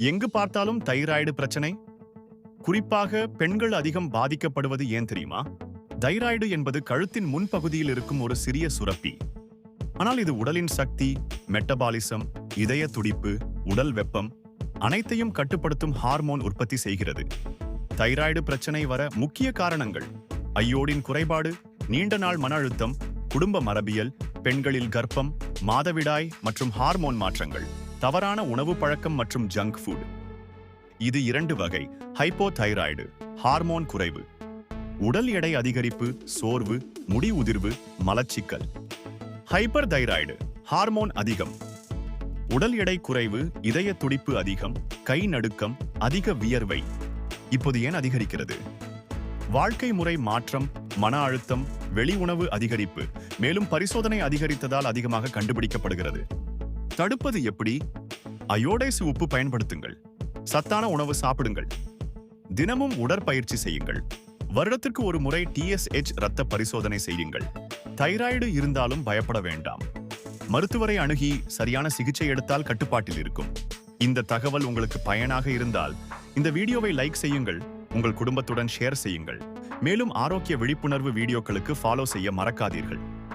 எங்கு பார்த்தாலும் தைராய்டு பிரச்சனை. குறிப்பாக பெண்கள் அதிகம் பாதிக்கப்படுவது ஏன் தெரியுமா? தைராய்டு என்பது கழுத்தின் முன்பகுதியில் இருக்கும் ஒரு சிறிய சுரப்பி. ஆனால் இது உடலின் சக்தி, மெட்டபாலிசம், இதய துடிப்பு, உடல் வெப்பம் அனைத்தையும் கட்டுப்படுத்தும் ஹார்மோன் உற்பத்தி செய்கிறது. தைராய்டு பிரச்சனை வர முக்கிய காரணங்கள்: அயோடின் குறைபாடு, நீண்ட நாள் மன அழுத்தம், குடும்ப மரபியல், பெண்களில் கர்ப்பம், மாதவிடாய் மற்றும் ஹார்மோன் மாற்றங்கள், தவறான உணவு பழக்கம் மற்றும் ஜங்க் ஃபுட். இது 2 வகை. ஹைப்போதைராய்டு, ஹார்மோன் குறைவு, உடல் எடை அதிகரிப்பு, சோர்வு, முடி உதிர்வு, மலச்சிக்கல். ஹைப்பர் தைராய்டு, ஹார்மோன் அதிகம், உடல் எடை குறைவு, இதய துடிப்பு அதிகம், கை நடுக்கம், அதிக வியர்வை. இப்போது ஏன் அதிகரிக்கிறது? வாழ்க்கை முறை மாற்றம், மன அழுத்தம், வெளி உணவு அதிகரிப்பு, மேலும் பரிசோதனை அதிகரித்ததால் அதிகமாக கண்டுபிடிக்கப்படுகிறது. தடுப்பது எப்படி? அயோடைஸ் உப்பு பயன்படுத்துங்கள், சத்தான உணவு சாப்பிடுங்கள், தினமும் உடற்பயிற்சி செய்யுங்கள், வருடத்திற்கு ஒரு முறை TSH இரத்த பரிசோதனை செய்யுங்கள். தைராய்டு இருந்தாலும் பயப்பட வேண்டாம். மருத்துவரை அணுகி சரியான சிகிச்சை எடுத்தால் கட்டுப்பாட்டில் இருக்கும். இந்த தகவல் உங்களுக்கு பயனாக இருந்தால் இந்த வீடியோவை லைக் செய்யுங்கள், உங்கள் குடும்பத்துடன் ஷேர் செய்யுங்கள். மேலும் ஆரோக்கிய விழிப்புணர்வு வீடியோக்களுக்கு ஃபாலோ செய்ய மறக்காதீர்கள்.